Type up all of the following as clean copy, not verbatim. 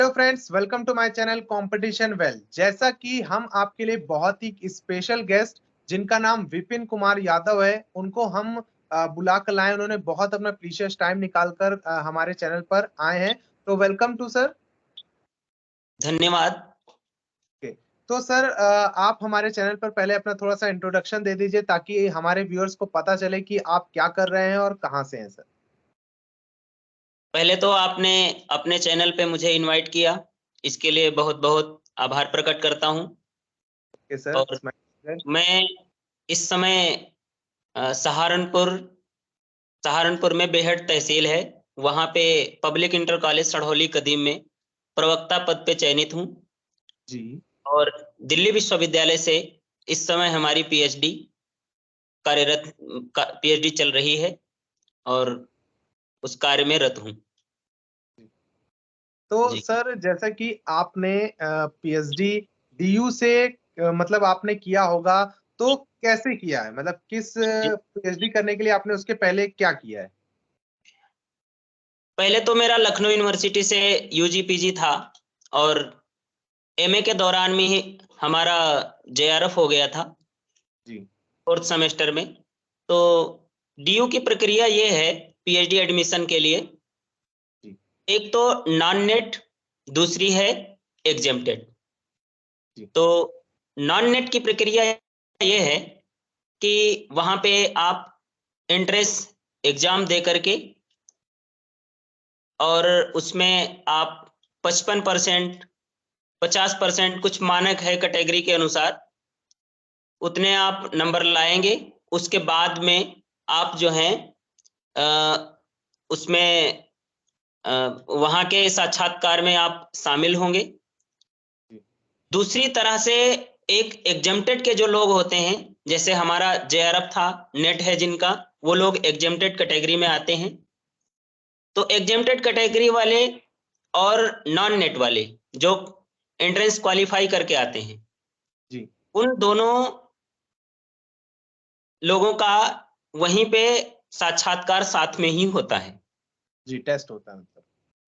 Hello friends, welcome to my channel competition well. जैसा कि हम आपके लिए बहुत ही स्पेशल गेस्ट जिनका नाम विपिन कुमार यादव है, उनको हम बुला कर लाए। उन्होंने बहुत अपना प्रीशियस टाइम निकालकर हमारे चैनल पर आए हैं। तो वेलकम टू सर। धन्यवाद। तो सर, आप हमारे चैनल पर पहले अपना थोड़ा सा इंट्रोडक्शन दे दीजिए ताकि हमारे व्यूअर्स को पता चले कि आप क्या कर रहे हैं और कहाँ से हैं सर। पहले तो आपने अपने चैनल पे मुझे इनवाइट किया, इसके लिए बहुत बहुत आभार प्रकट करता हूं। Okay sir. और मैं इस समय सहारनपुर में बेहट तहसील है, वहां पे पब्लिक इंटर कॉलेज सड़हौली कदीम में प्रवक्ता पद पे चयनित हूं। जी। और दिल्ली विश्वविद्यालय से इस समय हमारी पीएचडी चल रही है और उस कार्य में रत हूं। तो जी सर, जैसा कि आपने पीएचडी डीयू से मतलब आपने किया होगा, तो कैसे किया है? मतलब किस जी। पीएचडी करने के लिए आपने उसके पहले क्या किया है? पहले तो मेरा लखनऊ यूनिवर्सिटी से यूजी पीजी था और एमए के दौरान में ही हमारा जेआरएफ हो गया था जी। फोर्थ सेमेस्टर में। तो डीयू की प्रक्रिया ये है पीएचडी एडमिशन के लिए, जी। एक तो नॉन नेट, दूसरी है एग्जेम्प्टेड। जी। तो नॉन नेट की प्रक्रिया ये है कि वहां पे आप एंट्रेंस एग्जाम दे करके और उसमें आप 55%, 50% कुछ मानक है कैटेगरी के अनुसार, उतने आप नंबर लाएंगे। उसके बाद में आप जो हैं उसमें वहाँ के साक्षात्कार में आप शामिल होंगे। जी। दूसरी तरह से एक एग्जेम्प्टेड के जो लोग होते हैं, जैसे हमारा जेआरएफ था, नेट है जिनका, वो लोग एग्जेम्प्टेड कैटेगरी में आते हैं। तो एग्जेम्प्टेड कैटेगरी वाले और नॉन नेट वाले जो एंट्रेंस क्वालिफाई करके आते हैं, जी। उन दोनों लोगों का वहीं पे साक्षात्कार साथ में ही होता है। जी, टेस्ट होता है मतलब।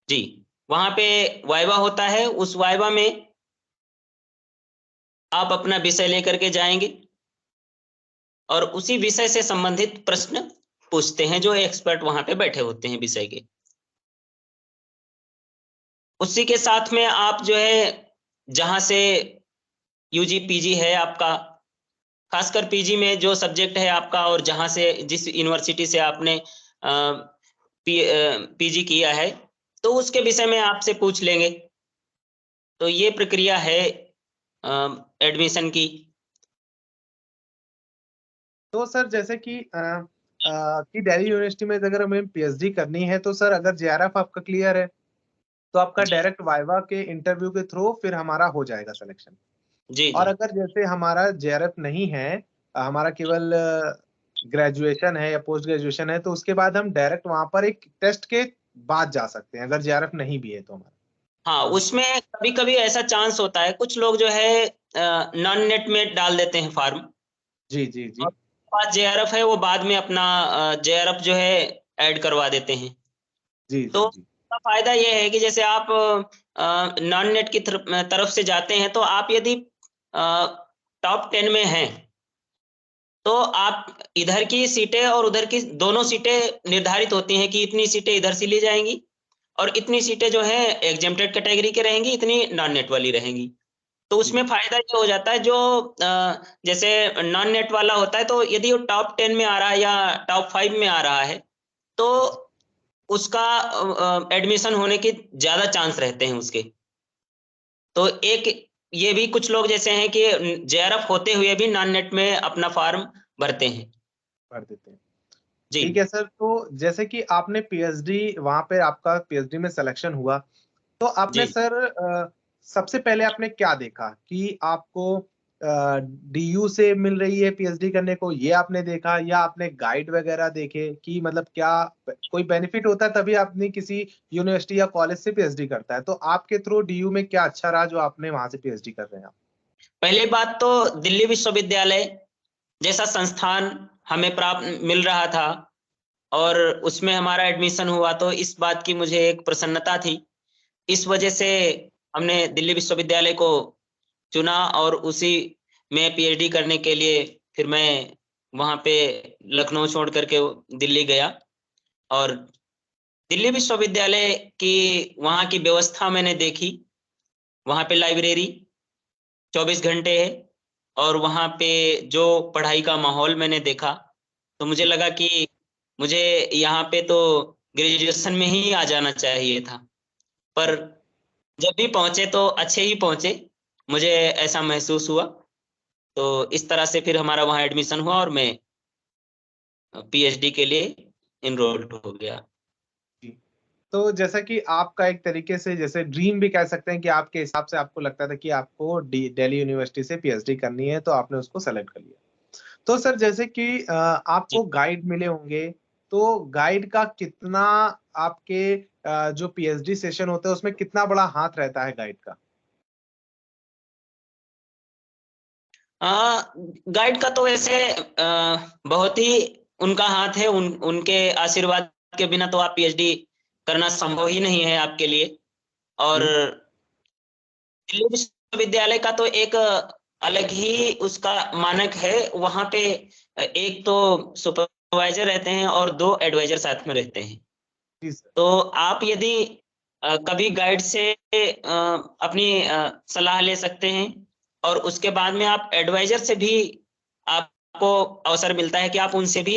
जी, वहां पे वाइवा होता है। उस वाइवा में आप अपना विषय लेकर के जाएंगे और उसी विषय से संबंधित प्रश्न पूछते हैं जो एक्सपर्ट वहां पे बैठे होते हैं विषय के। उसी के साथ में आप जो है, जहां से यूजी पीजी है आपका, खासकर पीजी में जो सब्जेक्ट है आपका और जहां से जिस यूनिवर्सिटी से आपने पीजी किया है, तो उसके विषय में आपसे पूछ लेंगे। तो ये प्रक्रिया है एडमिशन की। तो सर, जैसे कि दिल्ली यूनिवर्सिटी में अगर हमें पीएचडी करनी है, तो सर अगर जेआरएफ आपका क्लियर है तो आपका जी डायरेक्ट वाइवा के इंटरव्यू के थ्रू फिर हमारा हो जाएगा सिलेक्शन। जी और जी अगर जैसे हमारा जेआरएफ नहीं है, हमारा केवल ग्रेजुएशन है या पोस्ट ग्रेजुएशन है, तो उसके बाद हम डायरेक्ट वहां पर एक टेस्ट के बाद जा सकते हैं, अगर जेआरएफ नहीं भी है तो हमारा। हाँ, उसमें कभी कभी ऐसा चांस होता है, कुछ लोग जो है नॉन नेट में डाल देते हैं फॉर्म, जी। जी। जी। और पास जेआरएफ है वो बाद में अपना जेआरएफ जो है ऐड करवा देते हैं। जी। तो जी। जी। उसका फायदा ये है कि जैसे आप नॉन नेट की तरफ से जाते हैं, तो आप यदि टॉप 10 में हैं, तो आप इधर की सीटें और उधर की दोनों सीटें निर्धारित होती हैं कि इतनी सीटें इधर से ली जाएंगी और इतनी सीटें जो है एग्जेम्प्टेड कैटेगरी के रहेंगी, इतनी नॉन नेट वाली रहेंगी। तो जी। उसमें फायदा ये हो जाता है, जो जैसे नॉन नेट वाला होता है, तो यदि वो टॉप 10 में आ रहा है या टॉप 5 में आ रहा है, तो उसका एडमिशन होने के ज्यादा चांस रहते हैं उसके। तो एक ये भी कुछ लोग जैसे हैं कि जेआरएफ होते हुए भी नॉन नेट में अपना फॉर्म भरते हैं। भर देते हैं। जी ठीक है सर। तो जैसे कि आपने पीएचडी, वहां पे आपका पीएचडी में सिलेक्शन हुआ, तो आपने जी सर सबसे पहले आपने क्या देखा कि आपको डीयू से मिल रही है पीएचडी करने को, ये आपने देखा, या आपने गाइड वगैरह देखे कि मतलब क्या कोई बेनिफिट होता है तभी आपने किसी यूनिवर्सिटी या कॉलेज से पीएचडी करता है? तो आपके थ्रू डीयू में क्या अच्छा रहा जो आपने वहां से पीएचडी कर रहे हैं आप? पहली बात तो दिल्ली विश्वविद्यालय जैसा संस्थान हमें प्राप्त मिल रहा था और उसमें हमारा एडमिशन हुआ, तो इस बात की मुझे एक प्रसन्नता थी इस वजह से हमने दिल्ली विश्वविद्यालय को चुना और उसी में पीएचडी करने के लिए फिर मैं वहां पे लखनऊ छोड़ करके दिल्ली गया। और दिल्ली विश्वविद्यालय की वहाँ की व्यवस्था मैंने देखी। वहाँ पे लाइब्रेरी 24 घंटे है और वहाँ पे जो पढ़ाई का माहौल मैंने देखा तो मुझे लगा कि मुझे यहाँ पे तो ग्रेजुएशन में ही आ जाना चाहिए था, पर जब भी पहुंचे तो अच्छे ही पहुंचे, मुझे ऐसा महसूस हुआ। तो इस तरह से फिर हमारा वहाँ एडमिशन हुआ और मैं पीएचडी के लिए इनरोल्ड हो गया। तो जैसा कि आपका एक तरीके से जैसे ड्रीम भी कह सकते हैं कि आपके हिसाब से आपको लगता था कि आपको दिल्ली यूनिवर्सिटी से पीएचडी करनी है, तो आपने उसको सेलेक्ट कर लिया। तो सर जैसे कि आपको गाइड मिले होंगे, तो गाइड का कितना आपके जो पीएचडी सेशन होते हैं उसमें कितना बड़ा हाथ रहता है गाइड का? गाइड का तो वैसे बहुत ही उनका हाथ है। उनके आशीर्वाद के बिना तो आप पीएचडी करना संभव ही नहीं है आपके लिए। और दिल्ली विश्वविद्यालय का तो एक अलग ही उसका मानक है। वहां पे एक तो सुपरवाइजर रहते हैं और 2 एडवाइजर साथ में रहते हैं। जी सर। तो आप यदि कभी गाइड से अपनी सलाह ले सकते हैं और उसके बाद में आप एडवाइजर से भी आपको अवसर मिलता है कि आप उनसे भी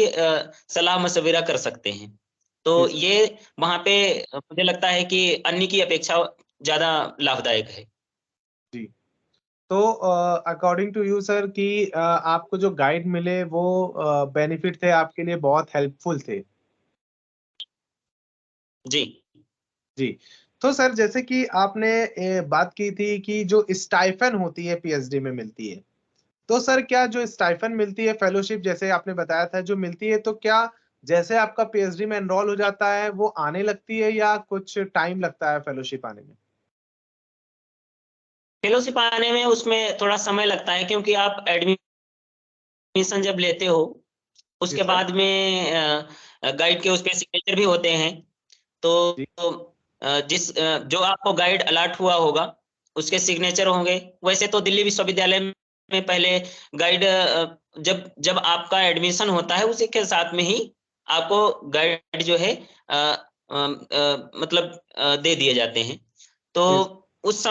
सलाह मशविरा कर सकते हैं। तो जी सर। ये वहां पे मुझे लगता है कि अन्य की अपेक्षा ज्यादा लाभदायक है। जी। तो अकॉर्डिंग टू यू सर कि आपको जो गाइड मिले वो बेनिफिट थे आपके लिए, बहुत हेल्पफुल थे। जी जी। तो सर जैसे कि आपने बात की थी कि जो स्टाइफन होती है पीएचडी में मिलती है, तो सर क्या जो स्टाइफन मिलती है फेलोशिप जैसे आपने बताया था जो मिलती है, तो क्या जैसे आपका पीएचडी में एनरोल हो जाता है वो आने लगती है या कुछ टाइम लगता है फेलोशिप आने में? फेलोशिप आने में उसमें थोड़ा समय लगता है, क्योंकि आप एडमिशन जब लेते हो जी उसके सर। बाद में गाइड के उस पे सिग्नेचर भी होते हैं। तो जी। जो आपको गाइड अलॉट हुआ होगा उसके सिग्नेचर होंगे। वैसे तो दिल्ली विश्वविद्यालय में पहले गाइड जब जब आपका एडमिशन होता है उसी के साथ में ही आपको गाइड जो है मतलब दे दिए जाते हैं। तो जी। उस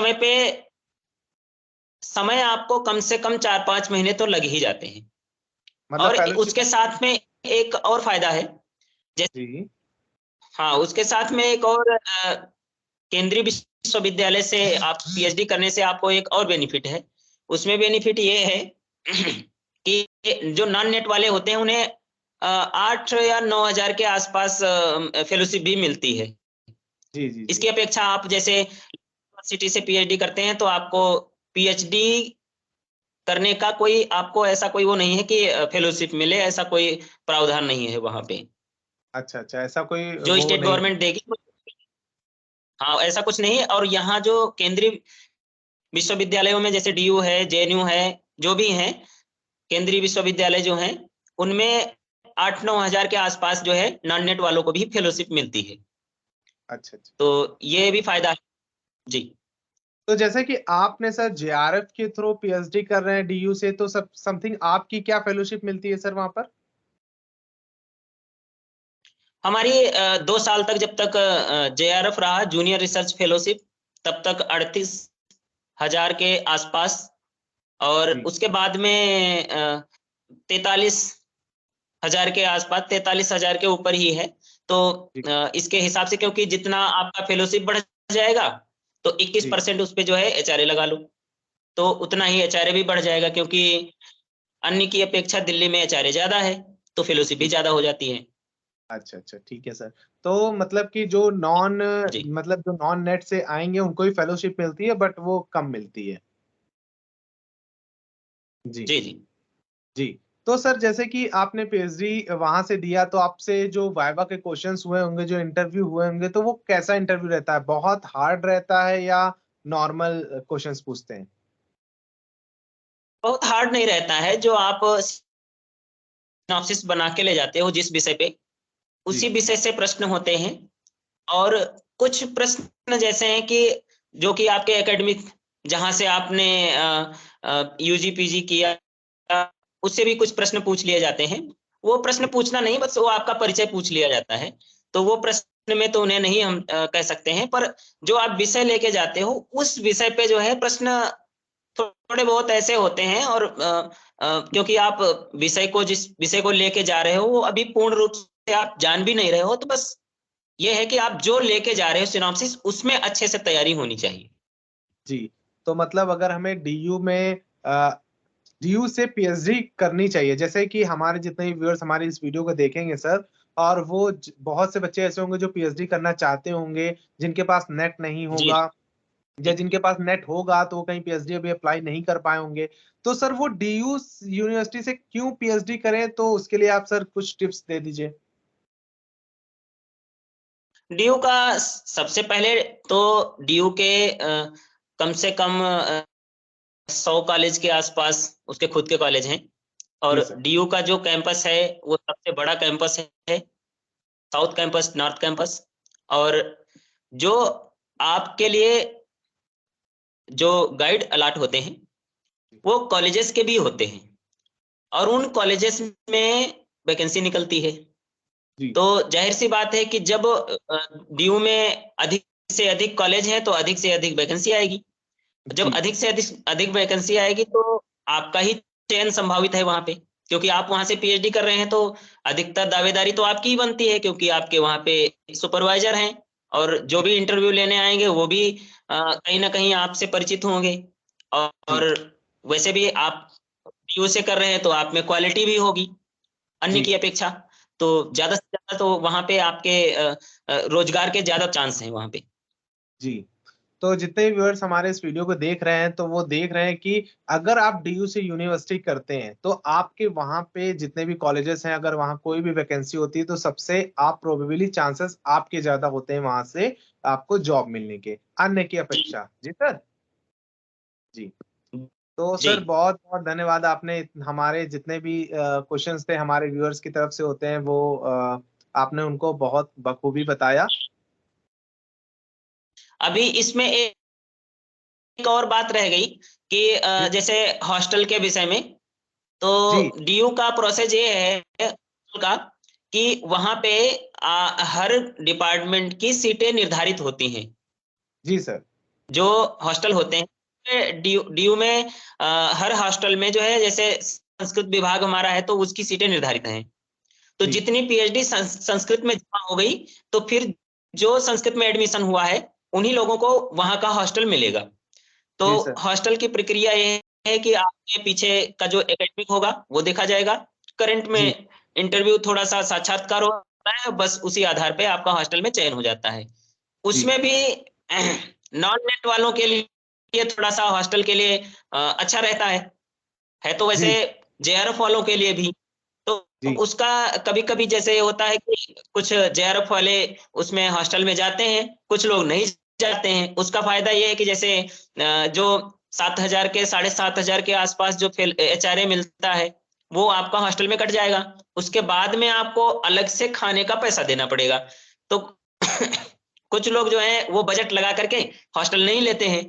समय आपको कम से कम 4-5 महीने तो लग ही जाते हैं। मतलब और फेलोशिप। उसके साथ में एक और फायदा है। जैसे जी। हाँ, उसके साथ में एक और केंद्रीय विश्वविद्यालय से आप पीएचडी करने से आपको एक और बेनिफिट है। उसमें बेनिफिट ये है कि जो नॉन नेट वाले होते हैं उन्हें 8 या 9 हजार के आसपास फेलोशिप भी मिलती है। जी। जी। जी। इसकी अपेक्षा आप जैसे यूनिवर्सिटी से पीएचडी करते हैं तो आपको पीएचडी करने का कोई आपको ऐसा कोई वो नहीं है कि फेलोशिप मिले, ऐसा कोई प्रावधान नहीं है वहां पे अच्छा अच्छा, ऐसा कोई जो वो स्टेट नहीं है। गवर्नमेंट देगी। हाँ, ऐसा कुछ नहीं है। और यहाँ जो केंद्रीय विश्वविद्यालयों में जैसे डीयू है, जेएनयू है, जो भी हैं केंद्रीय विश्वविद्यालय जो हैं, उनमें 8-9 हजार के आसपास जो है नॉन नेट वालों को भी फेलोशिप मिलती है। अच्छा अच्छा। तो ये भी फायदा है। जी। तो जैसे कि आपने सर जेआरएफ के थ्रू पीएचडी कर रहे हैं डीयू से, तो सब समथिंग आपकी क्या फेलोशिप मिलती है सर वहां पर? हमारी 2 साल तक जब तक जेआरएफ रहा, जूनियर रिसर्च फेलोशिप, तब तक 38 हजार के आसपास। और जी। उसके बाद में 43 हजार के आसपास, 43 हजार के ऊपर ही है। तो जी। इसके हिसाब से क्योंकि जितना आपका फेलोशिप बढ़ जाएगा तो जी। 21% उस पे जो है एचआरए लगा लो, तो उतना ही एचआरए भी बढ़ जाएगा, क्योंकि अन्य की अपेक्षा दिल्ली में एचआरए ज्यादा है तो फेलोशिप भी जी। ज्यादा हो जाती है। अच्छा अच्छा, ठीक है सर। तो मतलब कि जो नॉन जी मतलब जो नॉन नेट से आएंगे उनको ही फेलोशिप मिलती है, बट वो कम मिलती है। जी। जी। जी जी। तो सर जैसे कि आपने पीएचडी वहां से दिया, तो आपसे जो वाइवा के क्वेश्चंस हुए होंगे, जो इंटरव्यू हुए होंगे, तो वो कैसा इंटरव्यू रहता है? बहुत हार्ड रहता है या नॉर्मल क्वेश्चंस पूछते हैं? बहुत हार्ड नहीं रहता है। जो आप सिनॉप्सिस बना के ले जाते हो जिस विषय पे, जी। उसी विषय से प्रश्न होते हैं। और कुछ प्रश्न जैसे हैं कि जो कि आपके एकेडमिक जहां से आपने यूजी पीजी किया, उससे भी कुछ प्रश्न पूछ लिए जाते हैं। वो प्रश्न पूछना नहीं, बस वो आपका परिचय पूछ लिया जाता है। तो वो प्रश्न में तो उन्हें नहीं हम कह सकते हैं, पर जो आप विषय लेके जाते हो उस विषय पे जो है प्रश्न थोड़े बहुत ऐसे होते हैं। और क्योंकि आप विषय को, जिस विषय को लेके जा रहे हो वो अभी पूर्ण रूप से आप जान भी नहीं रहे हो, तो बस ये है कि आप जो लेके जा रहे हो सिनॉप्सिस, उसमें अच्छे से तैयारी होनी चाहिए। जी, तो मतलब अगर हमें डीयू में डीयू से पीएचडी करनी चाहिए, जैसे कि हमारे जितने भी व्यूअर्स हमारी इस वीडियो को देखेंगे सर, और वो बहुत से बच्चे ऐसे होंगे जो पीएचडी करना चाहते होंगे, जिनके पास नेट नहीं जी होगा, या जी। जिनके पास नेट होगा तो वो कहीं पीएचडी अभी अप्लाई नहीं कर पाए होंगे। तो सर वो डीयू यूनिवर्सिटी से क्यों पीएचडी करें, तो उसके लिए आप सर कुछ टिप्स दे दीजिए। डीयू का सबसे पहले तो डीयू के कम से कम 100 कॉलेज के आसपास उसके खुद के कॉलेज हैं। और जी सर। डीयू का जो कैंपस है वो सबसे बड़ा कैंपस है, साउथ कैंपस, नॉर्थ कैंपस। और जो आपके लिए जो गाइड अलाट होते हैं वो कॉलेजेस के भी होते हैं, और उन कॉलेजेस में वैकेंसी निकलती है। जी। तो जाहिर सी बात है कि जब डीयू में अधिक से अधिक कॉलेज है तो अधिक से अधिक वैकेंसी आएगी। जब जी। अधिक से अधिक अधिक वैकेंसी आएगी तो आपका ही चयन संभावित है वहां पे, क्योंकि आप वहां से पीएचडी कर रहे हैं। तो अधिकतर दावेदारी तो आपकी ही बनती है, क्योंकि आपके वहां पे सुपरवाइजर हैं, और जो जी। भी इंटरव्यू लेने आएंगे वो भी कहीं ना कहीं आपसे परिचित होंगे। जी। और वैसे भी आप डीयू से कर रहे हैं तो आप में क्वालिटी भी होगी अन्य जी। की अपेक्षा। तो ज्यादा से ज्यादा तो वहां पे आपके रोजगार के ज्यादा चांस हैं वहां पे। जी। तो जितने भी व्यूअर्स हमारे इस वीडियो को देख रहे हैं, तो वो देख रहे हैं कि अगर आप डीयू से यूनिवर्सिटी करते हैं तो आपके वहां पे जितने भी कॉलेजेस हैं, अगर वहां कोई भी वैकेंसी होती है तो सबसे आप प्रोबेबली चांसेस आपके ज्यादा होते हैं वहां से आपको जॉब मिलने के, अन्य की अपेक्षा। जी सर। जी। तो जी। सर बहुत बहुत धन्यवाद, आपने हमारे जितने भी क्वेश्चंस थे हमारे व्यूअर्स की तरफ से होते हैं वो आपने उनको बहुत बखूबी बताया। अभी इसमें एक और बात रह गई कि जी। जैसे हॉस्टल के विषय में, तो जी। डीयू का प्रोसेस ये है का कि वहां पे हर डिपार्टमेंट की सीटें निर्धारित होती हैं। जी सर। जो हॉस्टल होते हैं डीयू डीयू में, हर हॉस्टल में जो है, जैसे संस्कृत विभाग हमारा है तो उसकी सीटें निर्धारित हैं। तो जी। जितनी पीएचडी संस्कृत में जमा हो गई, तो फिर जो संस्कृत में एडमिशन हुआ है उन्हीं लोगों को वहां का हॉस्टल मिलेगा। तो जी सर। हॉस्टल की प्रक्रिया ये है कि आपके पीछे का जो एकेडमिक होगा वो देखा जाएगा। करंट में जी। इंटरव्यू, थोड़ा सा साक्षात्कार होता है, बस उसी आधार पे आपका हॉस्टल में चयन हो जाता है। जी। उसमें भी नॉन नेट वालों के लिए थोड़ा सा हॉस्टल के लिए अच्छा रहता है तो वैसे जी। जेआरएफ वालों के लिए भी। तो जी। उसका कभी कभी जैसे होता है कि कुछ जेआरएफ वाले उसमें हॉस्टल में जाते हैं, कुछ लोग नहीं जाते हैं। उसका फायदा ये है कि जैसे जो 7,000 के 7,500 के आसपास जो एचआरए मिलता है वो आपका हॉस्टल में कट जाएगा। उसके बाद में आपको अलग से खाने का पैसा देना पड़ेगा। तो कुछ लोग जो है वो बजट लगा करके हॉस्टल नहीं लेते हैं।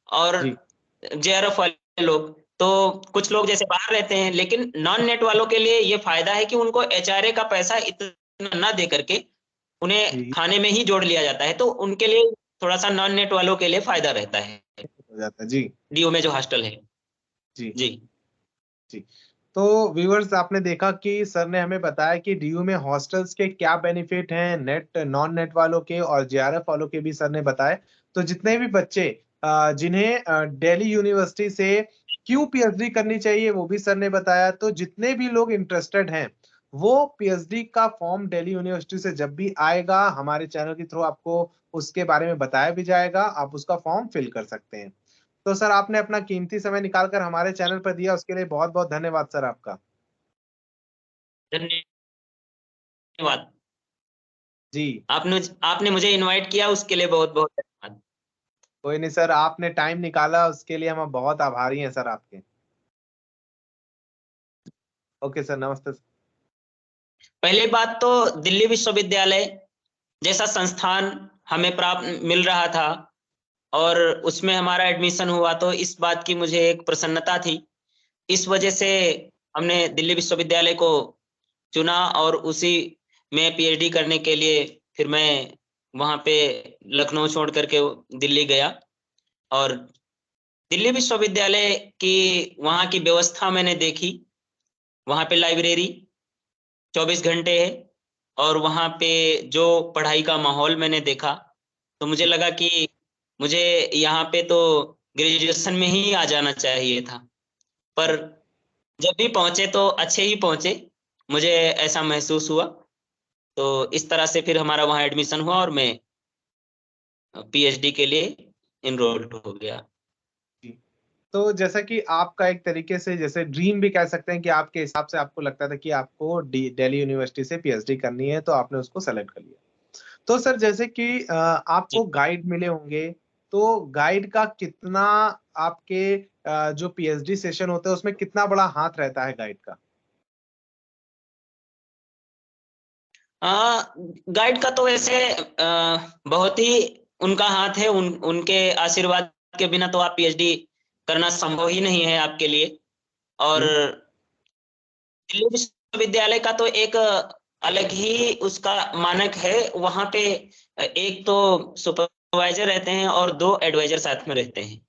और जी। जेआरएफ वाले लोग, तो कुछ लोग जैसे बाहर रहते हैं, लेकिन नॉन नेट वालों के लिए ये फायदा है कि उनको एचआरए का पैसा इतना ना दे करके उन्हें जी। खाने में ही जोड़ लिया जाता है। तो उनके लिए थोड़ा सा नॉन नेट वालों के लिए फायदा रहता है हो जाता है। जी। डीयू में जो हॉस्टल है। जी। जी जी। तो व्यूअर्स आपने देखा कि सर ने हमें बताया कि डीयू में हॉस्टल्स के क्या बेनिफिट हैं, नेट नॉन नेट वालों के और जेआरएफ वालों के भी सर ने बताए। तो जितने भी बच्चे जिन्हें दिल्ली यूनिवर्सिटी से क्यों पीएचडी करनी चाहिए वो भी सर ने बताया। तो जितने भी लोग इंटरेस्टेड हैं वो पीएचडी का फॉर्म दिल्ली यूनिवर्सिटी से जब भी आएगा हमारे चैनल के थ्रू आपको उसके बारे में बताया भी जाएगा, आप उसका फॉर्म फिल कर सकते हैं। तो सर आपने अपना कीमती समय निकालकर हमारे चैनल पर दिया, उसके लिए बहुत-बहुत धन्यवाद सर आपका। धन्यवाद। जी। आपने आपने मुझे इनवाइट किया, उसके लिए बहुत बहुत धन्यवाद। कोई नहीं सर, आपने टाइम निकाला उसके लिए हम बहुत आभारी हैं सर आपके। ओके सर, नमस्ते। पहली बात तो दिल्ली विश्वविद्यालय जैसा संस्थान हमें प्राप्त मिल रहा था और उसमें हमारा एडमिशन हुआ, तो इस बात की मुझे एक प्रसन्नता थी। इस वजह से हमने दिल्ली विश्वविद्यालय को चुना और उसी में पीएचडी करने के लिए फिर मैं वहाँ पे लखनऊ छोड़ करके दिल्ली गया। और दिल्ली विश्वविद्यालय की वहाँ की व्यवस्था मैंने देखी। वहाँ पे लाइब्रेरी 24 घंटे है और वहाँ पे जो पढ़ाई का माहौल मैंने देखा, तो मुझे लगा कि मुझे यहाँ पे तो ग्रेजुएशन में ही आ जाना चाहिए था। पर जब भी पहुंचे तो अच्छे ही पहुंचे, मुझे ऐसा महसूस हुआ। तो इस तरह से फिर हमारा वहाँ एडमिशन हुआ और मैं पीएचडी के लिए इनरोल्ड हो गया। तो जैसा कि आपका एक तरीके से जैसे ड्रीम भी कह सकते हैं कि आपके हिसाब से आपको लगता था कि आपको दिल्ली यूनिवर्सिटी से पीएचडी करनी है, तो आपने उसको सेलेक्ट कर लिया। तो सर जैसे कि आपको गाइड मिले होंगे, तो गाइड का कितना आपके जो पीएचडी सेशन होते हैं उसमें कितना बड़ा हाथ रहता है गाइड का? गाइड का तो वैसे बहुत ही उनका हाथ है। उनके आशीर्वाद के बिना तो आप पीएचडी करना संभव ही नहीं है आपके लिए। और दिल्ली विश्वविद्यालय का तो एक अलग ही उसका मानक है। वहां पे एक तो सुपरवाइजर रहते हैं और 2 एडवाइजर साथ में रहते हैं।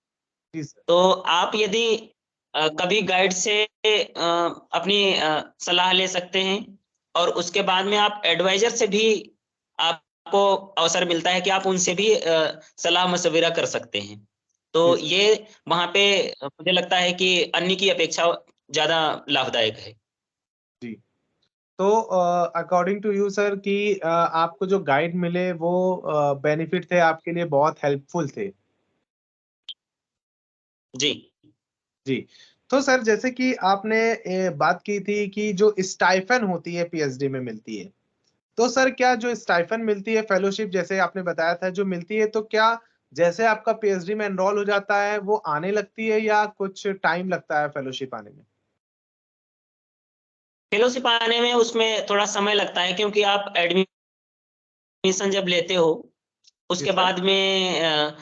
जी सर। तो आप यदि कभी गाइड से अपनी सलाह ले सकते हैं और उसके बाद में आप एडवाइजर से भी आपको अवसर मिलता है कि आप उनसे भी सलाह मशविरा कर सकते हैं। तो जी सर। ये वहाँ पे मुझे लगता है कि अन्य की अपेक्षा ज्यादा लाभदायक है। जी। तो अकॉर्डिंग टू यू सर कि आपको जो गाइड मिले वो बेनिफिट थे आपके लिए, बहुत हेल्पफुल थे। जी जी। तो सर जैसे कि आपने बात की थी कि जो स्टाइफन होती है पीएचडी में मिलती है, तो सर क्या जो स्टाइफन मिलती है फेलोशिप जैसे आपने बताया था जो मिलती है, तो क्या जैसे आपका पीएचडी में एनरोल हो जाता है वो आने लगती है या कुछ टाइम लगता है फेलोशिप आने में? फेलोशिप आने में उसमें थोड़ा समय लगता है, क्योंकि आप एडमिशन जब लेते हो जी उसके सर। बाद में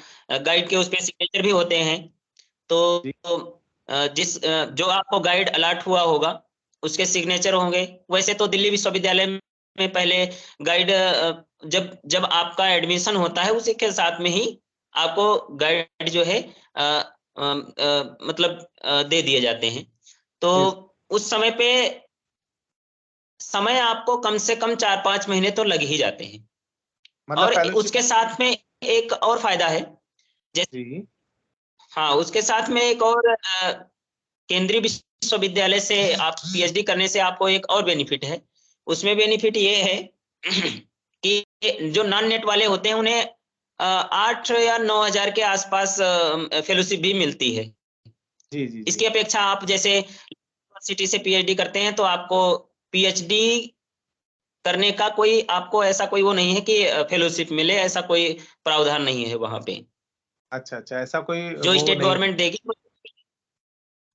गाइड के उस पे सिग्नेचर भी होते हैं। तो जी। जो आपको गाइड अलॉट हुआ होगा उसके सिग्नेचर होंगे। वैसे तो दिल्ली विश्वविद्यालय में पहले गाइड जब जब आपका एडमिशन होता है उसी के साथ में ही आपको गाइड जो है मतलब दे दिए जाते हैं। तो जी। उस समय आपको कम से कम 4-5 महीने तो लग ही जाते हैं। मतलब और फेलोशिप। उसके साथ में एक और फायदा है। जैसे जी। हाँ, उसके साथ में एक और केंद्रीय विश्वविद्यालय से आप पीएचडी करने से आपको एक और बेनिफिट है। उसमें बेनिफिट ये है कि जो नॉन नेट वाले होते हैं उन्हें 8 या 9 हजार के आसपास फेलोशिप भी मिलती है। जी। जी। जी। इसकी अपेक्षा आप जैसे यूनिवर्सिटी से पीएचडी करते हैं तो आपको पीएचडी करने का कोई आपको ऐसा कोई वो नहीं है कि फेलोशिप मिले, ऐसा कोई प्रावधान नहीं है वहां पे अच्छा अच्छा, ऐसा कोई जो वो स्टेट नहीं है। गवर्नमेंट देगी।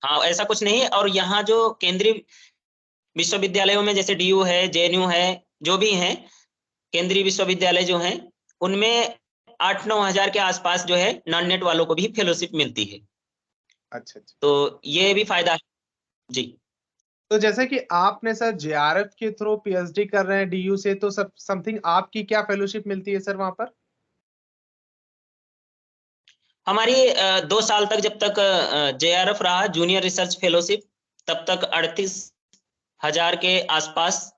हाँ, ऐसा कुछ नहीं है। और यहाँ जो केंद्रीय विश्वविद्यालयों में जैसे डीयू है, जेएनयू है, जो भी हैं केंद्रीय विश्वविद्यालय जो हैं, उनमें 8-9 हजार के आसपास जो है नॉन नेट वालों को भी फेलोशिप मिलती है। अच्छा अच्छा। तो ये भी फायदा है। जी। तो जैसे कि आपने सर जेआरएफ के थ्रू पीएचडी कर रहे हैं डीयू से, तो सब समथिंग आपकी क्या फेलोशिप मिलती है सर वहां पर? हमारी 2 साल तक जब तक जेआरएफ रहा, जूनियर रिसर्च फेलोशिप, तब तक 38 हजार के आसपास।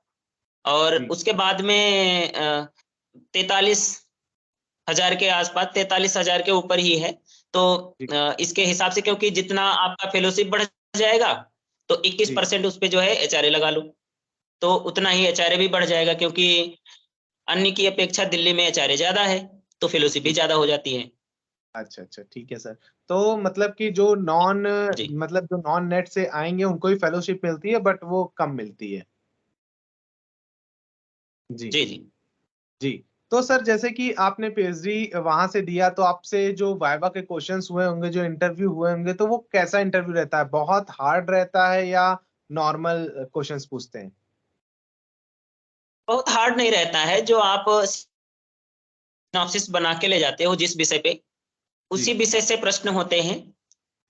और जी। उसके बाद में 43 हजार के आसपास, 43 हजार के ऊपर ही है। तो जी। इसके हिसाब से, क्योंकि जितना आपका फेलोशिप बढ़ जाएगा तो जी। 21% उस पे जो है एचआरए लगा लो, तो उतना ही एचआरए भी बढ़ जाएगा, क्योंकि अन्य की अपेक्षा दिल्ली में एचआरए ज्यादा है तो फेलोशिप भी जी। ज्यादा हो जाती है। अच्छा अच्छा, ठीक है सर। तो मतलब कि जो नॉन जी मतलब जो नॉन नेट से आएंगे उनको ही फेलोशिप मिलती है, बट वो कम मिलती है। जी। जी जी। जी। तो सर जैसे कि आपने पीएचडी वहां से दिया, तो आपसे जो वाइवा के क्वेश्चंस हुए होंगे, जो इंटरव्यू हुए होंगे, तो वो कैसा इंटरव्यू रहता है? बहुत हार्ड रहता है या नॉर्मल क्वेश्चंस पूछते हैं? बहुत हार्ड नहीं रहता है। जो आप सिनॉप्सिस बना के ले जाते हो जिस विषय पे, उसी विषय से प्रश्न होते हैं।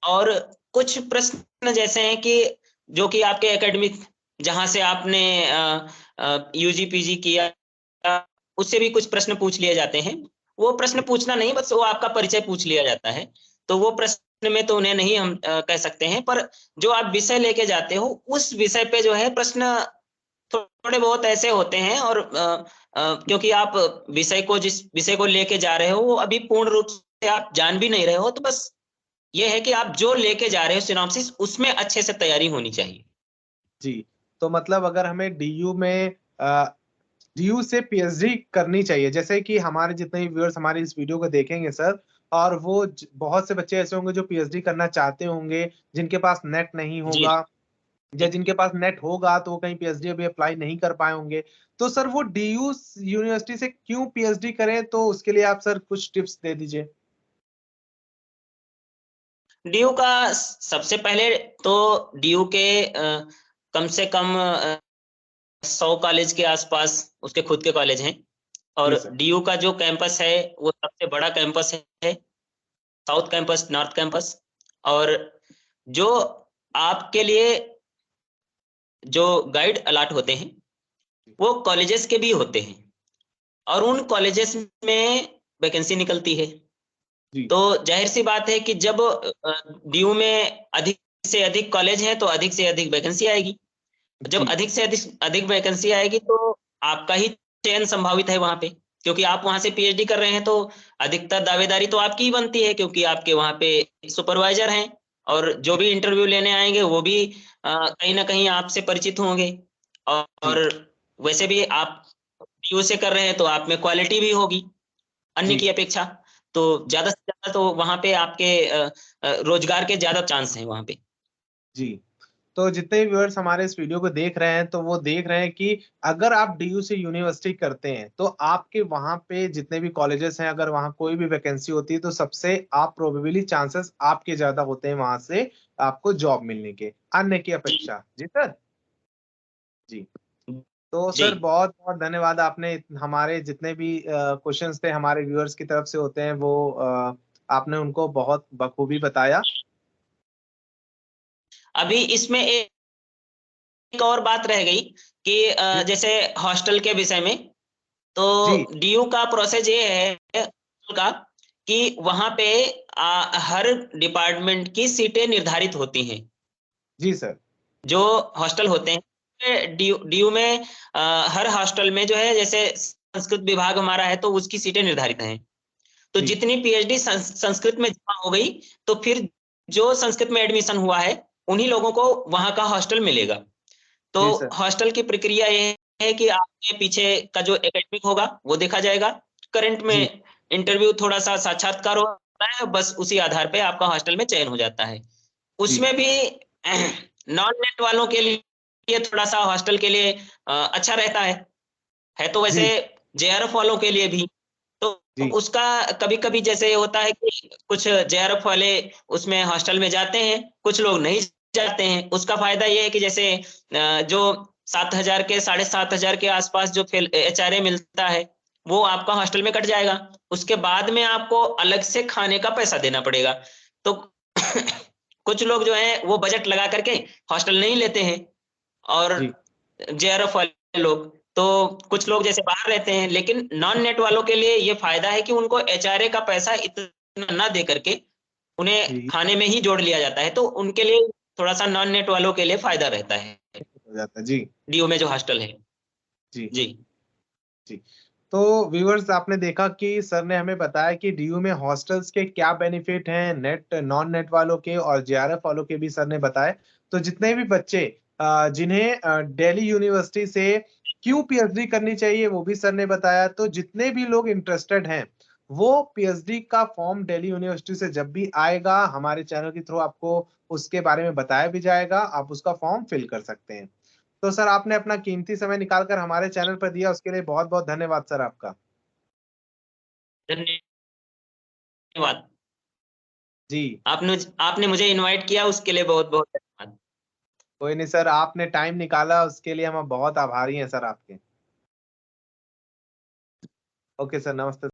और कुछ प्रश्न जैसे हैं कि जो कि आपके एकेडमिक, जहां से आपने यूजी पीजी किया, उससे भी कुछ प्रश्न पूछ लिए जाते हैं। वो प्रश्न पूछना नहीं, बस वो आपका परिचय पूछ लिया जाता है। तो वो प्रश्न में तो उन्हें नहीं हम कह सकते हैं, पर जो आप विषय लेके जाते हो उस विषय पे जो है प्रश्न थोड़े बहुत ऐसे होते हैं। और क्योंकि आप विषय को, जिस विषय को लेके जा रहे हो वो अभी पूर्ण रूप से आप जान भी नहीं रहे हो, तो बस ये है कि आप जो लेके जा रहे हो सिनॉप्सिस, उसमें अच्छे से तैयारी होनी चाहिए। जी, तो मतलब अगर हमें डीयू में डीयू से पीएचडी करनी चाहिए, जैसे कि हमारे जितने भी व्यूअर्स हमारी इस वीडियो को देखेंगे सर, और वो बहुत से बच्चे ऐसे होंगे जो पीएचडी करना चाहते होंगे, जिनके पास नेट नहीं जी होगा, या जिनके पास नेट होगा तो वो कहीं पीएचडी अभी अप्लाई नहीं कर पाए होंगे। तो सर वो डीयू यूनिवर्सिटी से क्यों पीएचडी करें, तो उसके लिए आप सर कुछ टिप्स दे दीजिए। डीयू का सबसे पहले तो डीयू के कम से कम 100 कॉलेज के आसपास उसके खुद के कॉलेज हैं। और जी सर। डीयू का जो कैंपस है वो सबसे बड़ा कैंपस है, साउथ कैंपस, नॉर्थ कैंपस। और जो आपके लिए जो गाइड अलॉट होते हैं वो कॉलेजेस के भी होते हैं, और उन कॉलेजेस में वैकेंसी निकलती है। जी तो जाहिर सी बात है कि जब डीयू में अधिक से अधिक कॉलेज हैं तो अधिक से अधिक वैकेंसी आएगी। जब जी अधिक से अधिक वैकेंसी आएगी तो आपका ही चयन संभावित है वहां पे, क्योंकि आप वहां से पीएचडी कर रहे हैं। तो अधिकतर दावेदारी तो आपकी ही बनती है, क्योंकि आपके वहां पे सुपरवाइजर हैं, और जो जी भी इंटरव्यू लेने आएंगे वो भी कहीं ना कहीं आपसे परिचित होंगे। जी और वैसे भी आप डीयू से कर रहे हैं तो आप में क्वालिटी भी होगी अन्य जी की अपेक्षा। तो ज्यादा से ज्यादा तो वहां पे आपके रोजगार के ज्यादा चांस हैं वहां पे। जी। तो जितने भी व्यूअर्स हमारे इस वीडियो को देख रहे हैं, तो वो देख रहे हैं कि अगर आप डीयू से यूनिवर्सिटी करते हैं तो आपके वहां पे जितने भी कॉलेजेस हैं, अगर वहां कोई भी वैकेंसी होती है तो सबसे आप प्रोबेबली चांसेस आपके ज्यादा होते हैं वहां से आपको जॉब मिलने के, अन्य की जी अपेक्षा। जी सर। जी। तो जी। सर बहुत बहुत धन्यवाद, आपने हमारे जितने भी क्वेश्चंस थे हमारे व्यूअर्स की तरफ से होते हैं वो आपने उनको बहुत बखूबी बताया। अभी इसमें एक और बात रह गई कि जी जैसे हॉस्टल के विषय में, जी तो डीयू का प्रोसेस ये है का कि वहां पे हर डिपार्टमेंट की सीटें निर्धारित होती हैं। जी सर। जो हॉस्टल होते हैं डीयू में, हर हॉस्टल में जो है, जैसे संस्कृत विभाग हमारा है तो उसकी सीटें निर्धारित हैं। तो जी जितनी पीएचडी संस्कृत में जमा हो गई, तो फिर जो संस्कृत में एडमिशन हुआ है उन्हीं लोगों को वहां का हॉस्टल मिलेगा। तो जी सर। हॉस्टल की प्रक्रिया ये है कि आपके पीछे का जो एकेडमिक होगा वो देखा जाएगा। करंट में जी इंटरव्यू, थोड़ा सा साक्षात्कार होता है, बस उसी आधार पे आपका हॉस्टल में चयन हो जाता है। जी उसमें भी नॉन नेट वालों के लिए थोड़ा सा हॉस्टल के लिए अच्छा रहता है तो वैसे जी जेआरएफ वालों के लिए भी। तो जी उसका कभी कभी जैसे होता है कि कुछ जेआरएफ वाले उसमें हॉस्टल में जाते हैं, कुछ लोग नहीं जाते हैं। उसका फायदा ये है कि जैसे जो 7,000 के 7,500 के आसपास जो एचआरए मिलता है वो आपका हॉस्टल में कट जाएगा। उसके बाद में आपको अलग से खाने का पैसा देना पड़ेगा। तो कुछ लोग जो है वो बजट लगा करके हॉस्टल नहीं लेते हैं। और जी जेआरएफ वाले लोग, तो कुछ लोग जैसे बाहर रहते हैं, लेकिन नॉन नेट वालों के लिए ये फायदा है कि उनको एचआरए का पैसा इतना ना दे करके उन्हें जी खाने में ही जोड़ लिया जाता है। तो उनके लिए थोड़ा सा नॉन नेट वालों के लिए फायदा रहता है हो जाता है। जी डीयू में जो हॉस्टल है। जी जी जी। तो व्यूअर्स आपने देखा कि सर ने हमें बताया कि डीयू में हॉस्टल्स के क्या बेनिफिट हैं, नेट नॉन नेट वालों के और जेआरएफ वालों के भी सर ने बताए। तो जितने भी बच्चे जिन्हें दिल्ली यूनिवर्सिटी से क्यों पीएचडी करनी चाहिए वो भी सर ने बताया। तो जितने भी लोग इंटरेस्टेड हैं वो पीएचडी का फॉर्म दिल्ली यूनिवर्सिटी से जब भी आएगा हमारे चैनल के थ्रू आपको उसके बारे में बताया भी जाएगा, आप उसका फॉर्म फिल कर सकते हैं। तो सर आपने अपना कीमती समय निकाल कर हमारे चैनल पर दिया, उसके लिए बहुत-बहुत धन्यवाद सर आपका। धन्यवाद। जी, आपने मुझे इनवाइट किया, उसके लिए बहुत बहुत धन्यवाद। कोई नहीं सर, आपने टाइम निकाला उसके लिए हम बहुत आभारी हैं सर आपके। ओके सर, नमस्ते।